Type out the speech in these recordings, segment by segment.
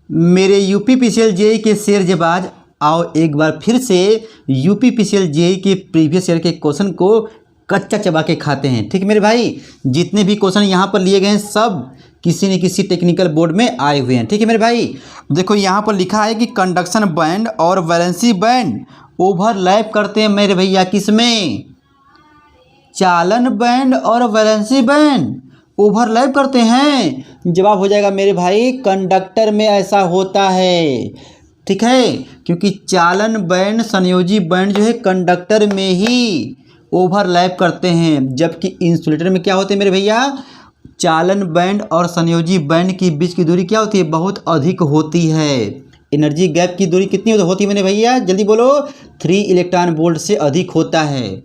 मेरे UPPCL JEE के शेरजबाज, आओ एक बार फिर से यूपीपीसीएल जेईई के प्रीवियस ईयर के क्वेश्चन को कच्चा चबा के खाते हैं। ठीक है मेरे भाई, जितने भी क्वेश्चन यहाँ पर लिए गए हैं सब किसी न किसी टेक्निकल बोर्ड में आए हुए हैं। ठीक है मेरे भाई, देखो यहाँ पर लिखा है कि कंडक्शन बैंड और वैलेंसी बैंड ओवरलैप करते हैं मेरे भैया किसमें, चालन बैंड और वैलेंसी बैंड ओवरलैप करते हैं। जवाब हो जाएगा मेरे भाई कंडक्टर में ऐसा होता है। ठीक है, क्योंकि चालन बैंड संयोजी बैंड जो है कंडक्टर में ही ओवरलैप करते हैं, जबकि इंसुलेटर में क्या होते हैं मेरे भैया, चालन बैंड और संयोजी बैंड के बीच की दूरी क्या होती है, बहुत अधिक होती है। एनर्जी गैप की दूरी कितनी होती है मेरे भैया, जल्दी बोलो, 3 इलेक्ट्रॉन वोल्ट से अधिक होता है।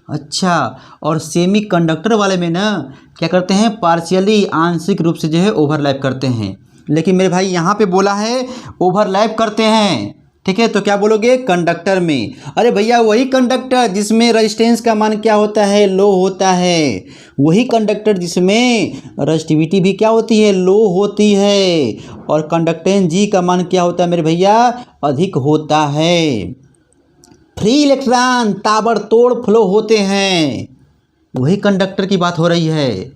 अच्छा, और सेमी कंडक्टर वाले में ना क्या करते हैं, पार्शियली आंशिक रूप से जो है ओवरलैप करते हैं। लेकिन मेरे भाई यहाँ पे बोला है ओवरलैप करते हैं। ठीक है, तो क्या बोलोगे, कंडक्टर में। अरे भैया वही कंडक्टर जिसमें रेजिस्टेंस का मान क्या होता है, लो होता है, वही कंडक्टर जिसमें रेजिस्टिविटी भी क्या होती है, लो होती है, और कंडक्टेंस जी का मान क्या होता है मेरे भैया, अधिक होता है। फ्री इलेक्ट्रॉन ताबड़तोड़ फ्लो होते हैं, वही कंडक्टर की बात हो रही है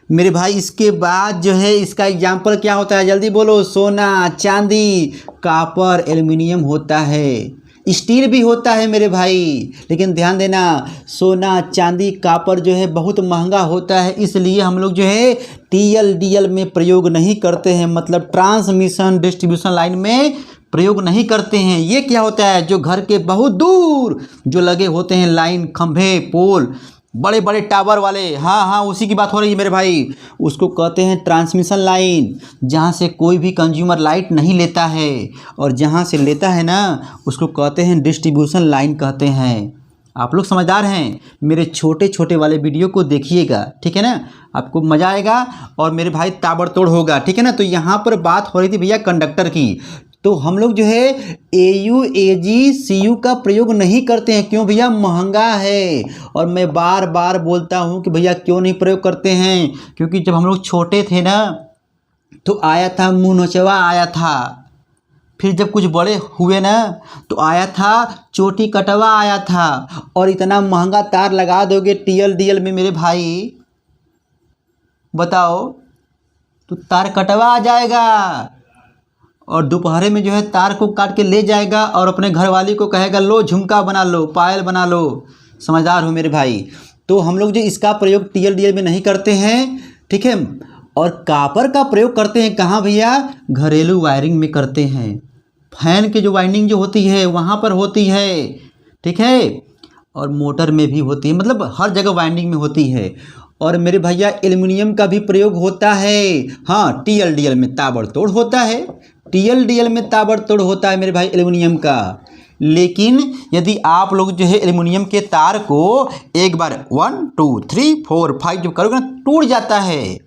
मेरे भाई। इसके बाद जो है इसका एग्जाम्पल क्या होता है, जल्दी बोलो, सोना, चांदी, कॉपर, एल्युमिनियम होता है, स्टील भी होता है मेरे भाई। लेकिन ध्यान देना, सोना, चांदी, कॉपर जो है बहुत महंगा होता है, इसलिए हम लोग जो है टीएलडीएल में प्रयोग नहीं करते हैं, मतलब ट्रांसमिशन डिस्ट्रीब्यूशन लाइन में प्रयोग नहीं करते हैं। ये क्या होता है, जो घर के बहुत दूर जो लगे होते हैं लाइन, खंभे, पोल, बड़े बड़े टावर वाले, हाँ उसी की बात हो रही है मेरे भाई, उसको कहते हैं ट्रांसमिशन लाइन, जहाँ से कोई भी कंज्यूमर लाइट नहीं लेता है, और जहाँ से लेता है ना उसको कहते हैं डिस्ट्रीब्यूशन लाइन कहते हैं। आप लोग समझदार हैं, मेरे छोटे छोटे वाले वीडियो को देखिएगा, ठीक है ना, आपको मज़ा आएगा और मेरे भाई ताबड़तोड़ होगा। ठीक है ना, तो यहाँ पर बात हो रही थी भैया कंडक्टर की, तो हम लोग जो है AU AG CU का प्रयोग नहीं करते हैं। क्यों भैया, महंगा है। और मैं बार बार बोलता हूँ कि भैया क्यों नहीं प्रयोग करते हैं, क्योंकि जब हम लोग छोटे थे ना तो आया था मुँह नोचवा आया था, फिर जब कुछ बड़े हुए ना तो आया था चोटी कटवा आया था, और इतना महंगा तार लगा दोगे TLDL में मेरे भाई, बताओ, तो तार कटवा आ जाएगा और दोपहर में जो है तार को काट के ले जाएगा और अपने घरवाली को कहेगा लो झुमका बना लो, पायल बना लो। समझदार हो मेरे भाई। तो हम लोग जो इसका प्रयोग TLDL में नहीं करते हैं, ठीक है, और कॉपर का प्रयोग करते हैं कहाँ भैया, घरेलू वायरिंग में करते हैं, फैन की जो वाइंडिंग जो होती है वहाँ पर होती है, ठीक है, और मोटर में भी होती है, मतलब हर जगह वाइंडिंग में होती है। और मेरे भैया एल्युमिनियम का भी प्रयोग होता है, हाँ TLDL में ताबड़तोड़ होता है, TLDL में ताबड़तोड़ होता है मेरे भाई एल्युमिनियम का। लेकिन यदि आप लोग जो है एल्युमिनियम के तार को एक बार 1 2 3 4 5 जब करोगे ना टूट जाता है,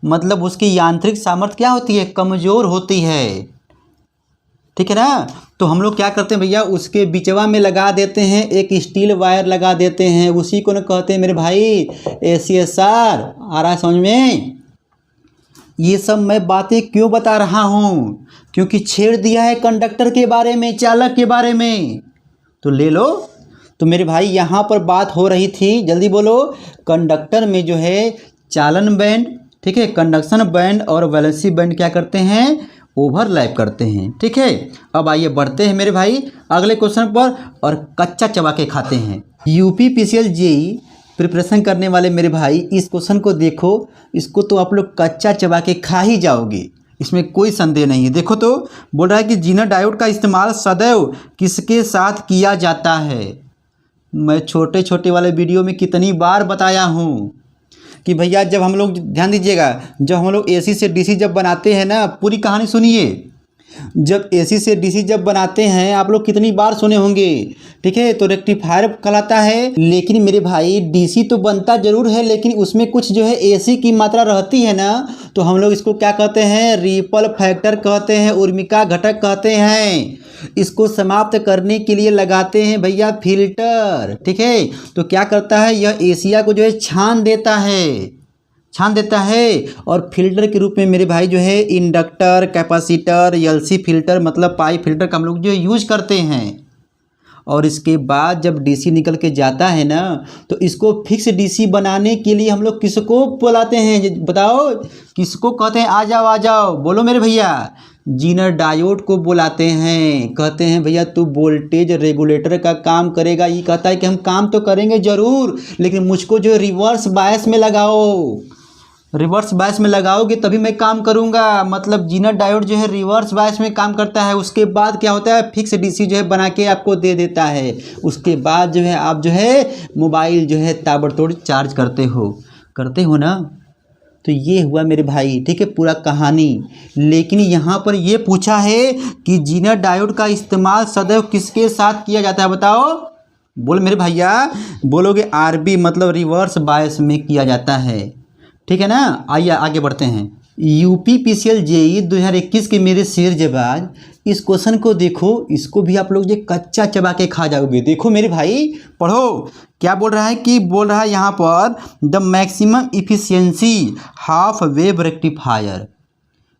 मतलब उसकी यांत्रिक सामर्थ्य क्या होती है, कमज़ोर होती है। ठीक है ना, तो हम लोग क्या करते हैं भैया, उसके बिचवा में लगा देते हैं एक स्टील वायर लगा देते हैं, उसी को ना कहते हैं मेरे भाई ACSR। आ रहा है समझ में। ये सब मैं बातें क्यों बता रहा हूँ, क्योंकि छेड़ दिया है कंडक्टर के बारे में, चालक के बारे में, तो ले लो। तो मेरे भाई यहाँ पर बात हो रही थी, जल्दी बोलो, कंडक्टर में जो है चालन बैंड, ठीक है, कंडक्शन बैंड और वैलेंसी बैंड क्या करते हैं, ओवरलैप करते हैं। ठीक है, अब आइए बढ़ते हैं मेरे भाई अगले क्वेश्चन पर और कच्चा चबा के खाते हैं। यूपीपीसीएल जेईई प्रिपरेशन करने वाले मेरे भाई इस क्वेश्चन को देखो, इसको तो आप लोग कच्चा चबा के खा ही जाओगे, इसमें कोई संदेह नहीं है। देखो तो बोल रहा है कि जीना डायोड का इस्तेमाल सदैव किसके साथ किया जाता है। मैं छोटे छोटे वाले वीडियो में कितनी बार बताया हूँ कि भैया जब हम लोग, ध्यान दीजिएगा, जब हम लोग AC से DC जब बनाते हैं ना, पूरी कहानी सुनिए, जब AC से DC जब बनाते हैं आप लोग कितनी बार सुने होंगे, ठीक है, तो रेक्टिफायर कहलाता है। लेकिन मेरे भाई DC तो बनता जरूर है, लेकिन उसमें कुछ जो है AC की मात्रा रहती है ना, तो हम लोग इसको क्या कहते हैं, रिपल फैक्टर कहते हैं, उर्मिका घटक कहते हैं। इसको समाप्त करने के लिए लगाते हैं भैया फिल्टर। ठीक है, तो क्या करता है, यह एशिया को जो है छान देता है, छान देता है। और फिल्टर के रूप में मेरे भाई जो है इंडक्टर, कैपेसिटर, एलसी फिल्टर मतलब पाइप फिल्टर का हम लोग जो यूज करते हैं। और इसके बाद जब डीसी निकल के जाता है ना, तो इसको फिक्स डीसी बनाने के लिए हम लोग किसको बुलाते हैं बताओ, किसको कहते हैं? आ जाओ आ जाओ, बोलो मेरे भैया। जीनर डायोड को बुलाते हैं। कहते हैं भैया तू वोल्टेज रेगुलेटर का काम करेगा। ये कहता है कि हम काम तो करेंगे ज़रूर, लेकिन मुझको जो रिवर्स बायस में लगाओ, रिवर्स बायस में लगाओगे तभी मैं काम करूंगा। मतलब जीनर डायोड जो है रिवर्स बायस में काम करता है। उसके बाद क्या होता है, फिक्स डीसी जो है बना के आपको दे देता है। उसके बाद जो है आप जो है मोबाइल जो है ताबड़तोड़ चार्ज करते हो ना। तो ये हुआ मेरे भाई, ठीक है, पूरा कहानी। लेकिन यहाँ पर ये पूछा है कि जीनर डायोड का इस्तेमाल सदैव किसके साथ किया जाता है बताओ? बोल मेरे भैया, बोलोगे आरबी मतलब रिवर्स बायस में किया जाता है, ठीक है ना। आइए आगे बढ़ते हैं। यूपीपीसीएल जेई 2021 के मेरे शेर जबाज, इस क्वेश्चन को देखो, इसको भी आप लोग जो कच्चा चबा के खा जाओगे। देखो मेरे भाई, पढ़ो क्या बोल रहा है कि बोल रहा है यहाँ पर the maximum efficiency half wave rectifier.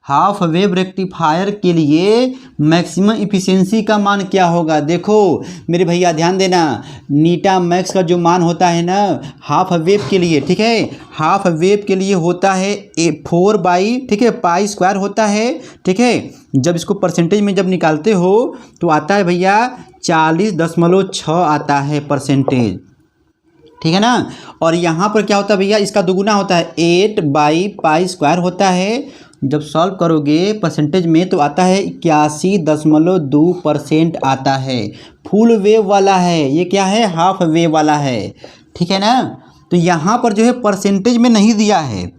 Half wave rectifier के लिए मैक्सिमम इफिशियंसी का मान क्या होगा? देखो मेरे भैया ध्यान देना, नीटा मैक्स का जो मान होता है ना हाफ वेव के लिए, ठीक है, हाफ वेव के लिए होता है 4 बाई, ठीक है, पाई स्क्वायर होता है, ठीक है। जब इसको परसेंटेज में जब निकालते हो तो आता है भैया 40.6 आता है परसेंटेज, ठीक है ना। और यहाँ पर क्या होता है भैया, इसका दुगुना होता है 8 बाई पाई स्क्वायर होता है। जब सॉल्व करोगे परसेंटेज में तो आता है 81.2% आता है। फुल वेव वाला है, ये क्या है, हाफ वेव वाला है, ठीक है ना। तो यहाँ पर जो है परसेंटेज में नहीं दिया है,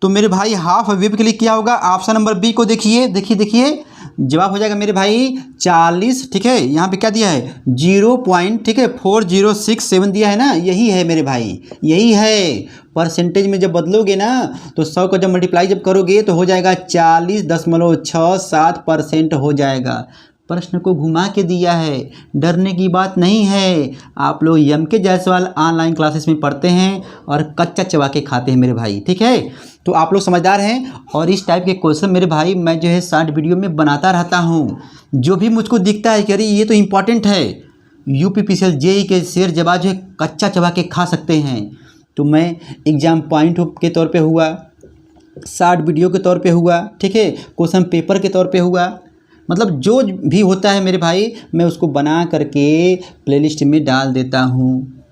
तो मेरे भाई हाफ वेव के लिए क्या होगा? ऑप्शन नंबर बी को देखिए, देखिए जवाब हो जाएगा मेरे भाई 40, ठीक है। यहाँ पे क्या दिया है 0.4067 दिया है ना, यही है मेरे भाई, यही है। परसेंटेज में जब बदलोगे ना तो 100 को जब मल्टीप्लाई जब करोगे तो हो जाएगा 40.67% हो जाएगा। प्रश्न को घुमा के दिया है, डरने की बात नहीं है। आप लोग एम के जायसवाल ऑनलाइन क्लासेस में पढ़ते हैं और कच्चा चबा के खाते हैं मेरे भाई, ठीक है। तो आप लोग समझदार हैं। और इस टाइप के क्वेश्चन मेरे भाई मैं जो है शॉर्ट वीडियो में बनाता रहता हूँ। जो भी मुझको दिखता है कि अरे ये तो इम्पॉर्टेंट है, यूपीपीसीएल जेई के शेर जवाब जो है कच्चा चबा के खा सकते हैं, तो मैं एग्ज़ाम पॉइंट के तौर पे हुआ, शॉर्ट वीडियो के तौर पे हुआ, ठीक है, क्वेश्चन पेपर के तौर पे हुआ, मतलब जो भी होता है मेरे भाई मैं उसको बना करके प्लेलिस्ट में डाल देता हूँ।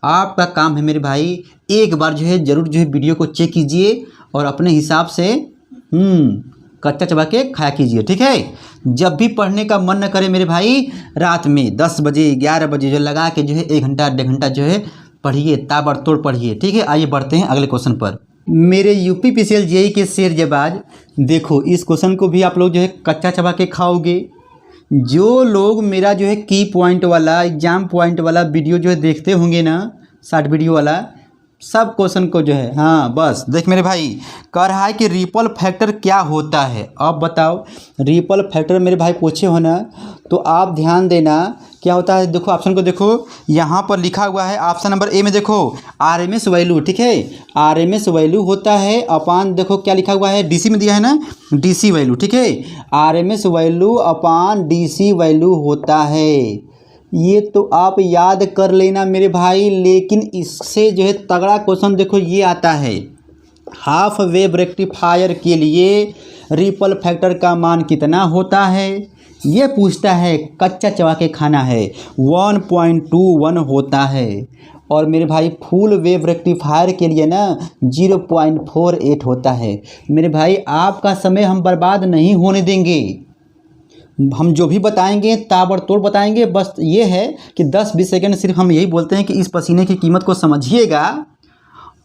आपका काम है मेरे भाई एक बार जो है ज़रूर जो है वीडियो को चेक कीजिए और अपने हिसाब से कच्चा चबा के खाया कीजिए, ठीक है। जब भी पढ़ने का मन न करे मेरे भाई, रात में 10 बजे 11 बजे जो लगा के जो है 1 घंटा 1.5 घंटा जो है पढ़िए, ताबड़तोड़ पढ़िए, ठीक है। आइए बढ़ते हैं अगले क्वेश्चन पर। मेरे यूपीपीसीएल जेई के शेर जबाज, देखो इस क्वेश्चन को भी आप लोग जो है कच्चा चबा के खाओगे। जो लोग मेरा जो है की पॉइंट वाला, एग्जाम पॉइंट वाला वीडियो जो है देखते होंगे ना, शॉर्ट वीडियो वाला, सब क्वेश्चन को जो है, हाँ बस देख मेरे भाई, कह रहा है कि रिपल फैक्टर क्या होता है। अब बताओ रिपल फैक्टर मेरे भाई पूछे हो ना, तो आप ध्यान देना क्या होता है। देखो ऑप्शन को देखो, यहाँ पर लिखा हुआ है ऑप्शन नंबर ए में, देखो आरएमएस वैल्यू, ठीक है, आरएमएस वैल्यू होता है अपान, देखो क्या लिखा हुआ है, डीसी में दिया है ना, डीसी वैल्यू, ठीक है, आरएमएस वैल्यू अपान डीसी वैल्यू होता है। ये तो आप याद कर लेना मेरे भाई। लेकिन इससे जो है तगड़ा क्वेश्चन देखो ये आता है, हाफ वेव रेक्टिफायर के लिए रिपल फैक्टर का मान कितना होता है, ये पूछता है, कच्चा चबा के खाना है, 1.21 होता है। और मेरे भाई फुल वेव रेक्टिफायर के लिए ना 0.48 होता है। मेरे भाई आपका समय हम बर्बाद नहीं होने देंगे, हम जो भी बताएंगे ताबड़तोड़ बताएंगे। बस ये है कि 10-20 सेकंड सिर्फ हम यही बोलते हैं कि इस पसीने की कीमत को समझिएगा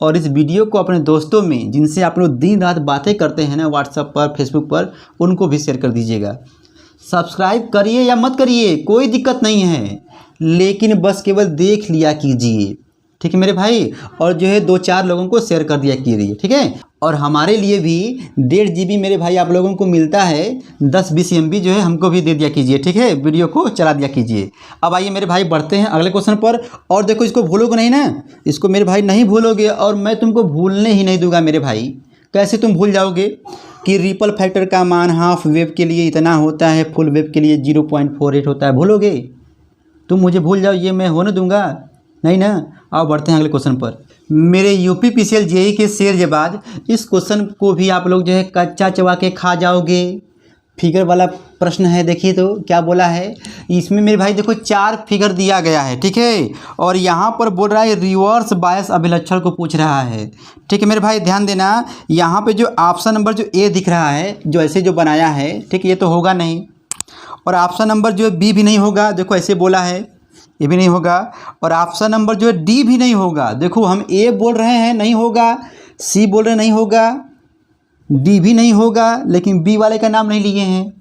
और इस वीडियो को अपने दोस्तों में, जिनसे आप लोग दिन रात बातें करते हैं ना व्हाट्सएप पर, फेसबुक पर, उनको भी शेयर कर दीजिएगा। सब्सक्राइब करिए या मत करिए कोई दिक्कत नहीं है, लेकिन बस केवल देख लिया कीजिए, ठीक है मेरे भाई, और जो है 2-4 लोगों को शेयर कर दिया कीजिए, ठीक है। और हमारे लिए भी 1.5 GB मेरे भाई आप लोगों को मिलता है, 10-20 MB जो है हमको भी दे दिया कीजिए, ठीक है, वीडियो को चला दिया कीजिए। अब आइए मेरे भाई बढ़ते हैं अगले क्वेश्चन पर। और देखो इसको भूलोगे नहीं ना, इसको मेरे भाई नहीं भूलोगे, और मैं तुमको भूलने ही नहीं दूंगा मेरे भाई। कैसे तुम भूल जाओगे कि रिपल फैक्टर का मान हाफ वेव के लिए इतना होता है, फुल वेव के लिए 0.48 होता है, भूलोगे तुम? मुझे भूल जाओ ये मैं होने दूंगा नहीं ना। आओ बढ़ते हैं अगले क्वेश्चन पर। मेरे UPPCL JEE के शेर जबाज, इस क्वेश्चन को भी आप लोग जो है कच्चा चबा के खा जाओगे। फिगर वाला प्रश्न है, देखिए तो क्या बोला है इसमें मेरे भाई। देखो 4 फिगर दिया गया है, ठीक है, और यहाँ पर बोल रहा है रिवर्स बायस अभिलक्षण को पूछ रहा है, ठीक है मेरे भाई। ध्यान देना, यहाँ पे जो ऑप्शन नंबर जो ए दिख रहा है, जो ऐसे जो बनाया है, ठीक, ये तो होगा नहीं, और ऑप्शन नंबर जो बी भी नहीं होगा, देखो ऐसे बोला है, ये भी नहीं होगा, और ऑप्शन नंबर जो है डी भी नहीं होगा। देखो हम ए बोल रहे हैं नहीं होगा, सी बोल रहे हैं नहीं होगा, डी भी नहीं होगा, लेकिन बी वाले का नाम नहीं लिए हैं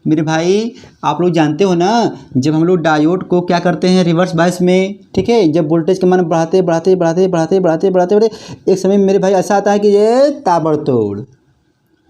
मेरे भाई। आप लोग जानते हो ना, जब हम लोग डायोड को क्या करते हैं रिवर्स बायस में, ठीक है, जब वोल्टेज का मान बढ़ाते बढ़ाते बढ़ाते बढ़ाते बढ़ाते बढ़ाते बढ़ाते एक समय मेरे भाई ऐसा आता है कि ये ताबड़तोड़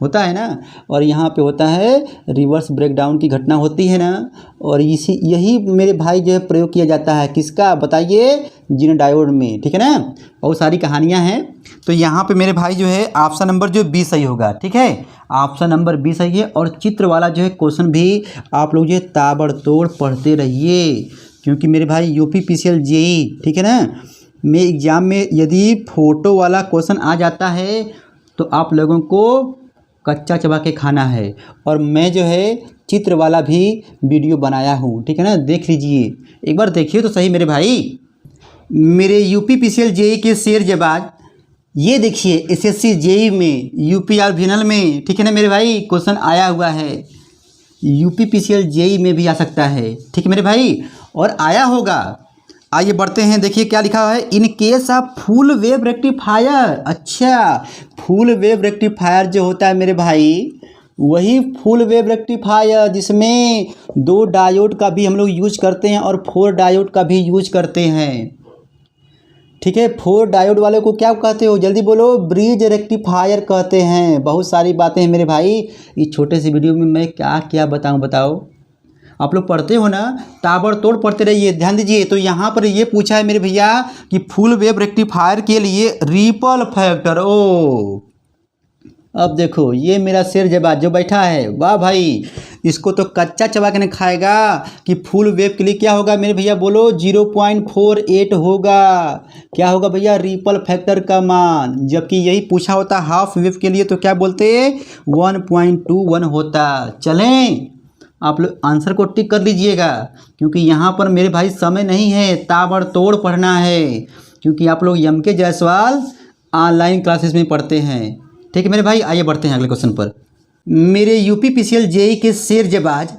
होता है ना, और यहाँ पे होता है रिवर्स ब्रेकडाउन की घटना होती है ना, और यही मेरे भाई जो है प्रयोग किया जाता है, किसका बताइए, जिन डायोड में, ठीक है ना। बहुत सारी कहानियाँ हैं, तो यहाँ पे मेरे भाई जो है ऑप्शन नंबर जो बी सही होगा, ठीक है, ऑप्शन नंबर बी सही है। और चित्र वाला जो है क्वेश्चन भी आप लोग जो है ताबड़तोड़ पढ़ते रहिए, क्योंकि मेरे भाई UPPCL JEE, ठीक है ना, में एग्ज़ाम में यदि फ़ोटो वाला क्वेश्चन आ जाता है तो आप लोगों को कच्चा चबा के खाना है। और मैं जो है चित्र वाला भी वीडियो बनाया हूँ, ठीक है ना, देख लीजिए, एक बार देखिए तो सही मेरे भाई। मेरे UPPCL JEE के शेर जबाज, ये देखिए SSC JEE में, UP फाइनल में, ठीक है ना मेरे भाई, क्वेश्चन आया हुआ है। UPPCL JEE में भी आ सकता है, ठीक है मेरे भाई, और आया होगा। आइए बढ़ते हैं, देखिए क्या लिखा हुआ है, in case of full wave rectifier. अच्छा, फुल वेव रेक्टिफायर जो होता है मेरे भाई, वही फुल वेव रेक्टिफायर जिसमें 2 डायोड का भी हम लोग यूज करते हैं और 4 डायोड का भी यूज करते हैं, ठीक है। 4 डायोड वाले को क्या कहते हो, जल्दी बोलो, ब्रिज रेक्टिफायर कहते हैं। बहुत सारी बातें हैं मेरे भाई, इस छोटे से वीडियो में मैं क्या क्या बताऊं, बताओ। आप लोग पढ़ते हो ना, ताबड़तोड़ पढ़ते रहिए। ध्यान दीजिए, तो यहाँ पर ये पूछा है मेरे भैया कि फुल वेव रेक्टिफायर के लिए रिपल फैक्टर। ओ अब देखो ये मेरा शेर जबाज जो बैठा है, वाह भाई, इसको तो कच्चा चबा के नहीं खाएगा कि फुल वेव के लिए क्या होगा मेरे भैया, बोलो 0.48 होगा। क्या होगा भैया, रिपल फैक्टर का मान, जबकि यही पूछा होता हाफ वेव के लिए तो क्या बोलते 1.21 होता। चलें, आप लोग आंसर को टिक कर लीजिएगा, क्योंकि यहाँ पर मेरे भाई समय नहीं है, ताबड़तोड़ पढ़ना है, क्योंकि आप लोग MK जायसवाल ऑनलाइन क्लासेस में पढ़ते हैं, ठीक है मेरे भाई। आइए बढ़ते हैं अगले क्वेश्चन पर। मेरे UPPCL JEE के शेर जबाज,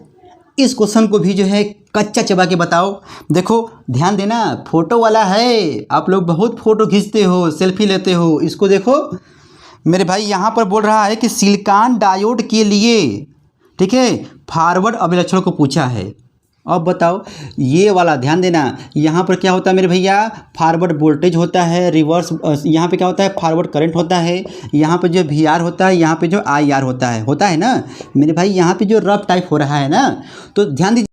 इस क्वेश्चन को भी जो है कच्चा चबा के बताओ। देखो ध्यान देना, फोटो वाला है, आप लोग बहुत फ़ोटो खींचते हो, सेल्फी लेते हो, इसको देखो मेरे भाई। यहाँ पर बोल रहा है कि सिलिकॉन डायोड के लिए, ठीक है, फॉरवर्ड अभिलक्षण को पूछा है। अब बताओ ये वाला ध्यान देना, यहाँ पर क्या होता है मेरे भैया, फॉरवर्ड वोल्टेज होता है, रिवर्स यहाँ पे क्या होता है, फॉरवर्ड करंट होता है, यहाँ पे जो VR होता है, यहाँ पे जो IR होता है ना मेरे भाई। यहाँ पे जो रफ टाइप हो रहा है ना, तो ध्यान दीजिए,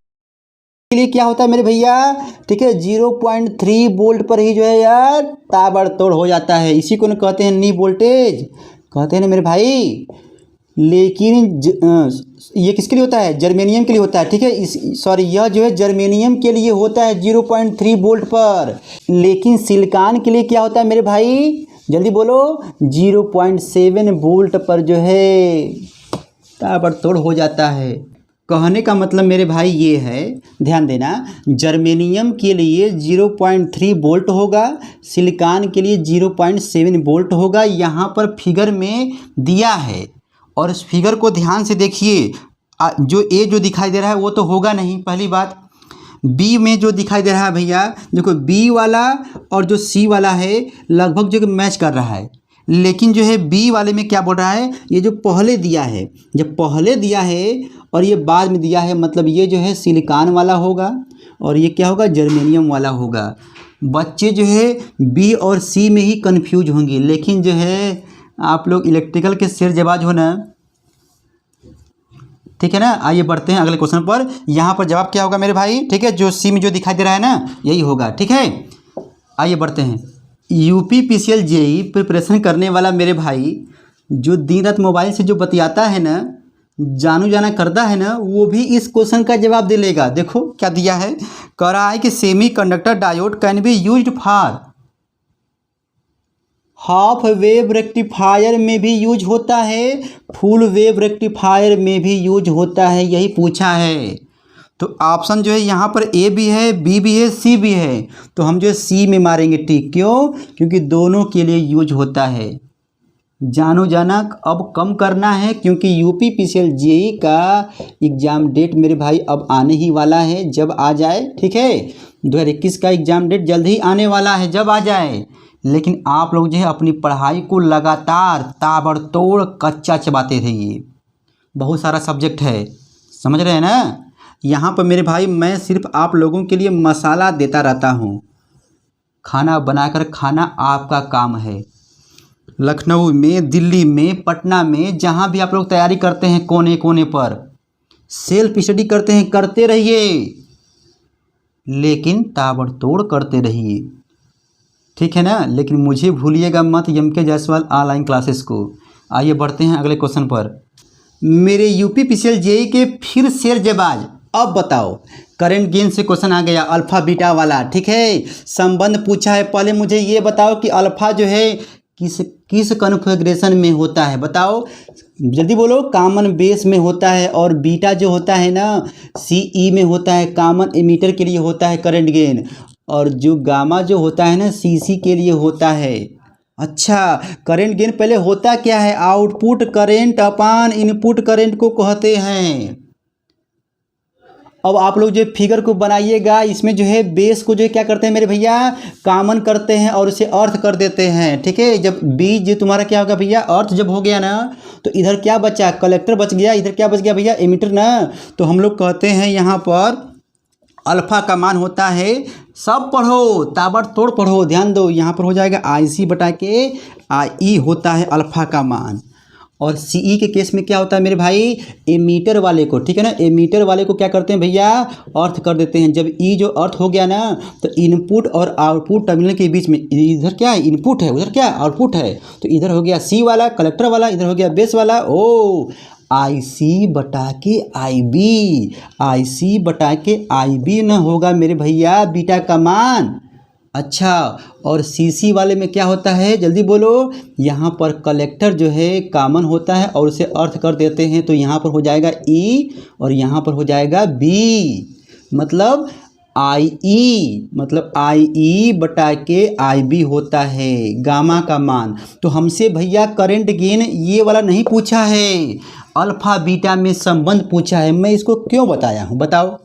के लिए क्या होता है मेरे भैया, ठीक है, 0.3 वोल्ट पर ही जो है यार ताबड़तोड़ हो जाता है। इसी को न कहते हैं नी वोल्टेज, कहते हैं ना मेरे भाई। लेकिन ये किसके लिए होता है, जर्मेनियम के लिए होता है, ठीक है, सॉरी यह जो है जर्मेनियम के लिए होता है 0.3 वोल्ट पर। लेकिन सिलिकॉन के लिए क्या होता है मेरे भाई, जल्दी बोलो, 0.7 वोल्ट पर जो है ताबड़तोड़ हो जाता है। कहने का मतलब मेरे भाई ये है, ध्यान देना, जर्मेनियम के लिए 0.3 वोल्ट होगा, सिलिकॉन के लिए 0.7 वोल्ट होगा। यहाँ पर फिगर में दिया है, और इस फिगर को ध्यान से देखिए। जो ए जो दिखाई दे रहा है वो तो होगा नहीं, पहली बात। बी में जो दिखाई दे रहा है भैया, देखो बी वाला और जो सी वाला है लगभग जो मैच कर रहा है, लेकिन जो है बी वाले में क्या बोल रहा है, ये जो पहले दिया है, जब पहले दिया है और ये बाद में दिया है, मतलब ये जो है सिलिकॉन वाला होगा और ये क्या होगा, जर्मेनियम वाला होगा। बच्चे जो है बी और सी में ही कंफ्यूज होंगे, लेकिन जो है आप लोग इलेक्ट्रिकल के शेरजबाज हो ना, ठीक है ना। आइए बढ़ते हैं अगले क्वेश्चन पर। यहाँ पर जवाब क्या होगा मेरे भाई, ठीक है, जो सी में जो दिखाई दे रहा है ना यही होगा, ठीक है। आइए बढ़ते हैं। यूपी पीसीएल जेई प्रिपरेशन करने वाला मेरे भाई जो दिन रात मोबाइल से जो बतियाता है ना, जानू जाना करता है ना, वो भी इस क्वेश्चन का जवाब दे लेगा। देखो क्या दिया है, कह रहा है कि semi conductor diode can be used for, half wave rectifier में भी यूज होता है, फुल वेव रेक्टिफायर में भी यूज होता है, यही पूछा है। तो ऑप्शन जो है यहाँ पर ए भी है, बी भी है, सी भी है, तो हम जो है सी में मारेंगे टिक। क्यों? क्योंकि दोनों के लिए यूज होता है। जानो जाना अब कम करना है, क्योंकि यूपी पीसीएल जेई का एग्ज़ाम डेट मेरे भाई अब आने ही वाला है। जब आ जाए, ठीक है, 2021 का एग्ज़ाम डेट जल्द ही आने वाला है, जब आ जाए। लेकिन आप लोग जो है अपनी पढ़ाई को लगातार ताबड़तोड़ कच्चा चबाते रहिए। बहुत सारा सब्जेक्ट है, समझ रहे हैं ना। यहाँ पर मेरे भाई मैं सिर्फ आप लोगों के लिए मसाला देता रहता हूँ, खाना बनाकर खाना आपका काम है। लखनऊ में, दिल्ली में, पटना में, जहाँ भी आप लोग तैयारी करते हैं, कोने कोने पर सेल्फ स्टडी करते हैं, करते रहिए, लेकिन ताबड़तोड़ करते रहिए, ठीक है ना। लेकिन मुझे भूलिएगा मत, एमके जायसवाल ऑनलाइन क्लासेस को। आइए बढ़ते हैं अगले क्वेश्चन पर। मेरे यूपी पीसीएल जेई के फिर शेरजबाज, अब बताओ, करंट गेन से क्वेश्चन आ गया, अल्फ़ा बीटा वाला, ठीक है। संबंध पूछा है। पहले मुझे ये बताओ कि अल्फ़ा जो है किस कॉन्फ़िगरेशन में होता है, बताओ जल्दी बोलो। कॉमन बेस में होता है, और बीटा जो होता है ना सीई में होता है, कॉमन एमीटर के लिए होता है करंट गेन, और जो गामा जो होता है ना सीसी के लिए होता है। अच्छा, करंट गेन पहले होता क्या है, आउटपुट करंट अपान इनपुट करंट को कहते हैं। अब आप लोग जो फिगर को बनाइएगा, इसमें जो है बेस को जो है क्या करते हैं मेरे भैया, कॉमन करते हैं और उसे अर्थ कर देते हैं, ठीक है। जब बी जो तुम्हारा क्या होगा भैया, अर्थ जब हो गया ना, तो इधर क्या बचा, कलेक्टर बच गया, इधर क्या बच गया भैया, एमीटर ना। तो हम लोग कहते हैं यहाँ पर अल्फ़ा का मान होता है, सब पढ़ो, ताबड़तोड़ पढ़ो, ध्यान दो, यहाँ पर हो जाएगा IC बटा के IE होता है अल्फ़ा का मान। और CE के केस में क्या होता है मेरे भाई, एमीटर वाले को, ठीक है ना, एमीटर वाले को क्या करते हैं भैया, अर्थ कर देते हैं। जब E जो अर्थ हो गया ना, तो इनपुट और आउटपुट टर्मिनल के बीच में, इधर क्या है इनपुट है, उधर क्या आउटपुट है, तो इधर हो गया C वाला कलेक्टर वाला, इधर हो गया बेस वाला। ओ IC बटा के IB, IC बटा के IB न होगा मेरे भैया बीटा का मान। अच्छा, और CC वाले में क्या होता है, जल्दी बोलो। यहाँ पर कलेक्टर जो है कॉमन होता है और उसे अर्थ कर देते हैं, तो यहाँ पर हो जाएगा E और यहाँ पर हो जाएगा B, मतलब IE, मतलब IE बटा के IB होता है गामा का मान। तो हमसे भैया करंट गेन ये वाला नहीं पूछा है, अल्फ़ा बीटा में संबंध पूछा है। मैं इसको क्यों बताया हूँ बताओ,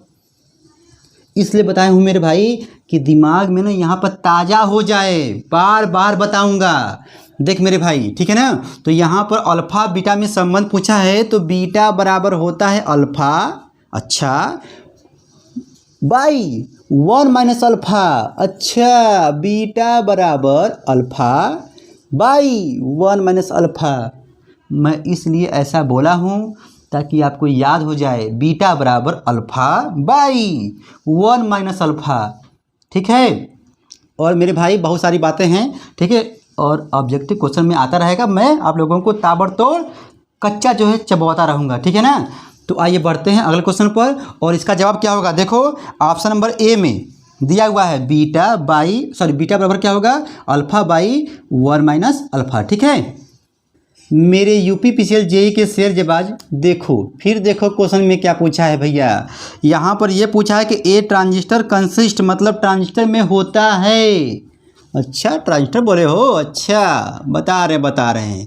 इसलिए बताया हूँ मेरे भाई कि दिमाग में ना यहाँ पर ताज़ा हो जाए, बार बार बताऊँगा। देख मेरे भाई, ठीक है ना, तो यहाँ पर अल्फ़ा बीटा में संबंध पूछा है, तो बीटा बराबर होता है अल्फ़ा, अच्छा, बाई 1 माइनस अल्फ़ा। अच्छा, बीटा बराबर अल्फ़ा बाई 1 माइनस अल्फ़ा। मैं इसलिए ऐसा बोला हूँ ताकि आपको याद हो जाए, बीटा बराबर अल्फ़ा बाई 1 माइनस अल्फ़ा, ठीक है। और मेरे भाई बहुत सारी बातें हैं, ठीक है, और ऑब्जेक्टिव क्वेश्चन में आता रहेगा, मैं आप लोगों को ताबड़तोड़ कच्चा जो है चबवाता रहूँगा, ठीक है ना। तो आइए बढ़ते हैं अगले क्वेश्चन पर, और इसका जवाब क्या होगा, देखो ऑप्शन नंबर ए में दिया हुआ है बीटा बराबर क्या होगा, अल्फ़ा बाई 1 माइनस अल्फ़ा, ठीक है। मेरे यूपी पीसीएल जेई के शेरजबाज, देखो फिर देखो क्वेश्चन में क्या पूछा है भैया। यहाँ पर ये पूछा है कि ए ट्रांजिस्टर कंसिस्ट, मतलब ट्रांजिस्टर में होता है। अच्छा, ट्रांजिस्टर बोले हो, अच्छा बता रहे हैं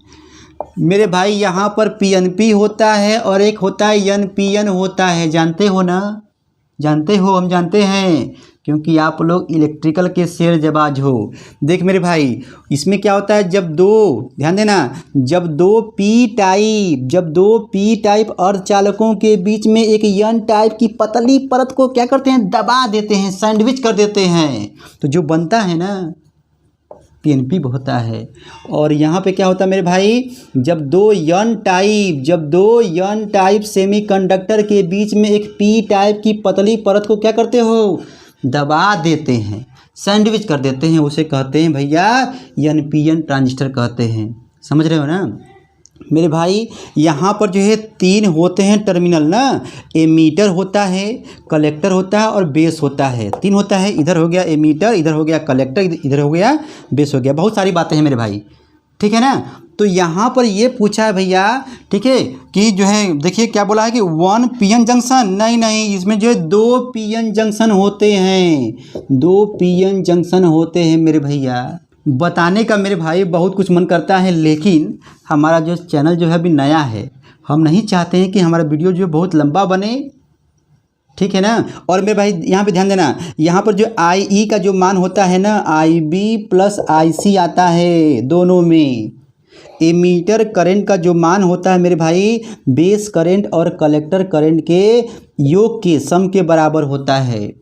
मेरे भाई। यहाँ पर PNP होता है और एक होता है NPN होता है, जानते हो ना, जानते हो, हम जानते हैं क्योंकि आप लोग इलेक्ट्रिकल के शेरजबाज हो। देख मेरे भाई, इसमें क्या होता है, जब दो, ध्यान देना, जब दो पी टाइप अर्धचालकों के बीच में एक एन टाइप की पतली परत को क्या करते हैं, दबा देते हैं, सैंडविच कर देते हैं, तो जो बनता है ना पीएनपी होता है। और यहाँ पे क्या होता है मेरे भाई, जब दो एन टाइप सेमीकंडक्टर के बीच में एक पी टाइप की पतली परत को क्या करते हो, दबा देते हैं, सैंडविच कर देते हैं, उसे कहते हैं भैया एनपीएन ट्रांजिस्टर कहते हैं। समझ रहे हो ना मेरे भाई। यहाँ पर जो है 3 होते हैं टर्मिनल ना, एमीटर होता है, कलेक्टर होता है और बेस होता है। 3 होता है, इधर हो गया एमीटर, इधर हो गया कलेक्टर, इधर हो गया बेस हो गया। बहुत सारी बातें हैं मेरे भाई, ठीक है ना। तो यहाँ पर ये पूछा है भैया, ठीक है, कि जो है देखिए क्या बोला है कि 1 पीएन जंक्शन, नहीं, इसमें जो है 2 पीएन जंक्शन होते हैं, 2 पीएन जंक्शन होते हैं मेरे भैया। बताने का मेरे भाई बहुत कुछ मन करता है, लेकिन हमारा जो चैनल जो है अभी नया है, हम नहीं चाहते हैं कि हमारा वीडियो जो है बहुत लंबा बने, ठीक है ना। और मेरे भाई यहाँ पे ध्यान देना, यहाँ पर जो आई का जो मान होता है ना, IB प्लस IC आता है दोनों में। एमीटर करंट का जो मान होता है मेरे भाई, बेस करंट और कलेक्टर करंट के योग के सम के बराबर होता है।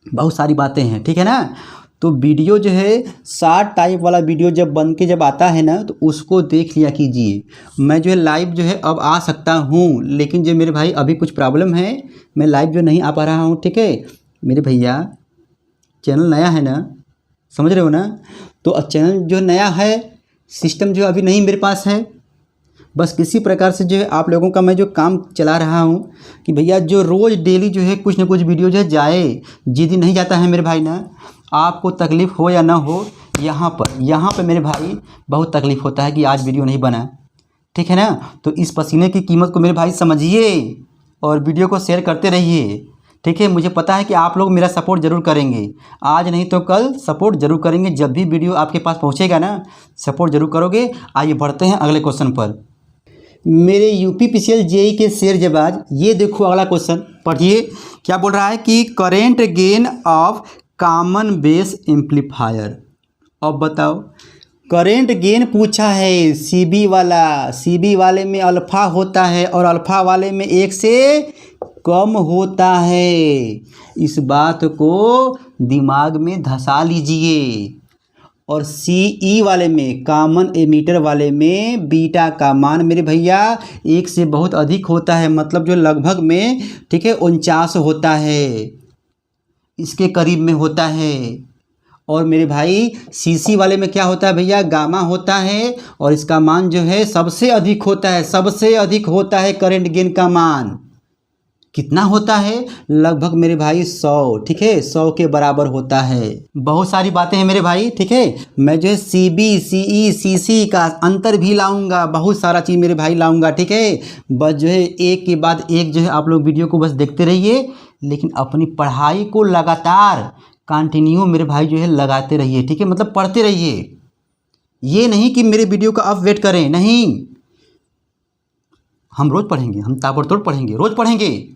बहुत सारी बातें हैं, ठीक है ना। तो वीडियो जो है शॉर्ट टाइप वाला वीडियो जब आता है ना, तो उसको देख लिया कीजिए। मैं जो है लाइव जो है अब आ सकता हूँ, लेकिन जो मेरे भाई अभी कुछ प्रॉब्लम है, मैं लाइव जो नहीं आ पा रहा हूँ, ठीक है मेरे भैया। चैनल नया है ना, समझ रहे हो ना। तो चैनल जो नया है, सिस्टम जो अभी नहीं मेरे पास है, बस किसी प्रकार से जो है आप लोगों का मैं जो काम चला रहा हूँ कि भैया जो रोज़ डेली जो है कुछ ना कुछ वीडियो जो है जाए। जिस नहीं जाता है मेरे भाई ना, आपको तकलीफ़ हो या ना हो, यहाँ पर मेरे भाई बहुत तकलीफ़ होता है कि आज वीडियो नहीं बना, ठीक है ना। तो इस पसीने की कीमत को मेरे भाई समझिए और वीडियो को शेयर करते रहिए, ठीक है। मुझे पता है कि आप लोग मेरा सपोर्ट ज़रूर करेंगे, आज नहीं तो कल सपोर्ट ज़रूर करेंगे। जब भी वीडियो आपके पास पहुँचेगा ना, सपोर्ट ज़रूर करोगे। आइए बढ़ते हैं अगले क्वेश्चन पर। मेरे यूपीपीसीएल जेई के शेरजबाज, ये देखो अगला क्वेश्चन पढ़िए, क्या बोल रहा है कि current gain of common base amplifier. अब बताओ, करेंट गेन पूछा है सीबी वाले में अल्फ़ा होता है और अल्फ़ा वाले में 1 से कम होता है। इस बात को दिमाग में धंसा लीजिए। और CE वाले में, कॉमन एमीटर वाले में, बीटा का मान मेरे भैया 1 से बहुत अधिक होता है, मतलब जो लगभग में, ठीक है, 49 होता है, इसके करीब में होता है। और मेरे भाई CC वाले में क्या होता है भैया, गामा होता है, और इसका मान जो है सबसे अधिक होता है करंट गेन का मान। कितना होता है, लगभग मेरे भाई 100, ठीक है, 100 के बराबर होता है। बहुत सारी बातें हैं मेरे भाई, ठीक है। मैं जो है CB, CE, CC का अंतर भी लाऊंगा, बहुत सारा चीज़ मेरे भाई लाऊंगा, ठीक है। बस जो है एक के बाद एक जो है आप लोग वीडियो को बस देखते रहिए, लेकिन अपनी पढ़ाई को लगातार कंटिन्यू मेरे भाई जो है लगाते रहिए, ठीक है, मतलब पढ़ते रहिए। ये नहीं कि मेरे वीडियो का आप वेट करें, नहीं, हम रोज़ पढ़ेंगे, हम ताबड़तोड़ पढ़ेंगे, रोज़ पढ़ेंगे।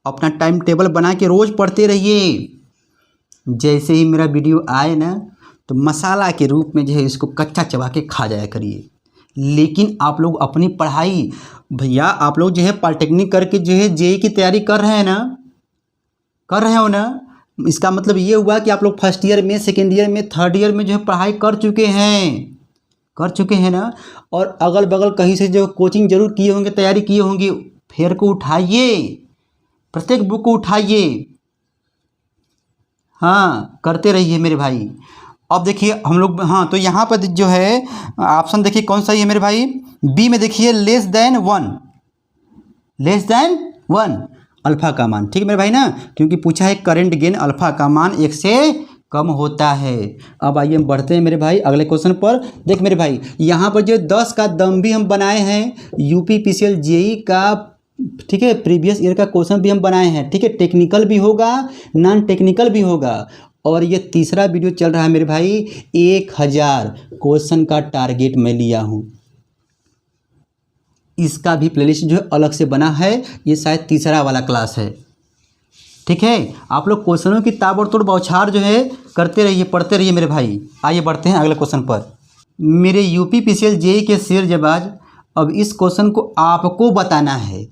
अपना टाइम टेबल बना के रोज़ पढ़ते रहिए। जैसे ही मेरा वीडियो आए ना, तो मसाला के रूप में जो है इसको कच्चा चबा के खा जाया करिए। लेकिन आप लोग अपनी पढ़ाई, भैया आप लोग जो है पॉलिटेक्निक करके जो है जेई की तैयारी कर रहे हैं ना, कर रहे हो ना, इसका मतलब ये हुआ कि आप लोग फर्स्ट ईयर में, सेकेंड ईयर में, थर्ड ईयर में जो है पढ़ाई कर चुके हैं ना। और अगल बगल कहीं से जो कोचिंग जरूर किए होंगे, तैयारी किए होंगे, फेयर को उठाइए, प्रत्येक बुक को उठाइए, हाँ, करते रहिए मेरे भाई। अब देखिए हम लोग, हाँ, तो यहाँ पर जो है ऑप्शन देखिए कौन सा ही है मेरे भाई, बी में देखिए लेस देन वन अल्फ़ा का मान, ठीक है मेरे भाई ना, क्योंकि पूछा है करंट गेन अल्फ़ा का मान 1 से कम होता है। अब आइए हम बढ़ते हैं मेरे भाई अगले क्वेश्चन पर। देख मेरे भाई, यहाँ पर जो 10 का दम भी हम बनाए हैं, यूपीपीसीएल जेई का, ठीक है, प्रीवियस ईयर का क्वेश्चन भी हम बनाए हैं, ठीक है, टेक्निकल भी होगा, नॉन टेक्निकल भी होगा। और ये तीसरा वीडियो चल रहा है मेरे भाई, 1000 क्वेश्चन का टारगेट मैं लिया हूँ। इसका भी प्लेलिस्ट जो है अलग से बना है, ये शायद तीसरा वाला क्लास है, ठीक है, आप लोग क्वेश्चनों की ताबड़तोड़ बौछार जो है करते रहिए, पढ़ते रहिए मेरे भाई। आइए बढ़ते हैं अगले क्वेश्चन पर। मेरे यूपी पीसीएल जेई के शेरजबाज, अब इस क्वेश्चन को आपको बताना है,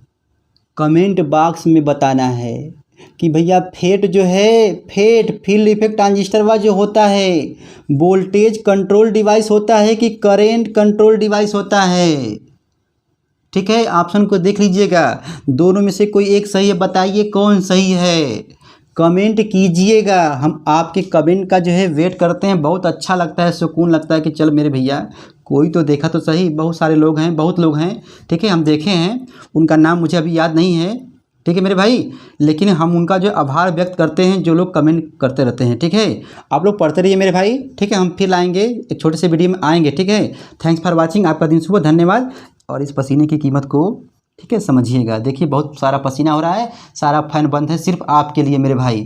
कमेंट बॉक्स में बताना है कि भैया फेट जो है, फेट फील्ड इफेक्ट ट्रांजिस्टर वा जो होता है, वोल्टेज कंट्रोल डिवाइस होता है कि करेंट कंट्रोल डिवाइस होता है। ठीक है, ऑप्शन को देख लीजिएगा, दोनों में से कोई एक सही है, बताइए कौन सही है, कमेंट कीजिएगा। हम आपके कमेंट का जो है वेट करते हैं, बहुत अच्छा लगता है, सुकून लगता है कि चल मेरे भैया कोई तो देखा तो सही। बहुत सारे लोग हैं, बहुत लोग हैं, ठीक है, हम देखे हैं, उनका नाम मुझे अभी याद नहीं है, ठीक है मेरे भाई, लेकिन हम उनका जो आभार व्यक्त करते हैं जो लोग कमेंट करते रहते हैं। ठीक है, आप लोग पढ़ते रहिए मेरे भाई, ठीक है, हम फिर लाएंगे एक छोटे से वीडियो में आएंगे। ठीक है, थैंक्स फॉर वाचिंग, आपका दिन शुभ, धन्यवाद। और इस पसीने की कीमत को ठीक है समझिएगा, देखिए बहुत सारा पसीना हो रहा है, सारा फैन बंद है सिर्फ आपके लिए मेरे भाई।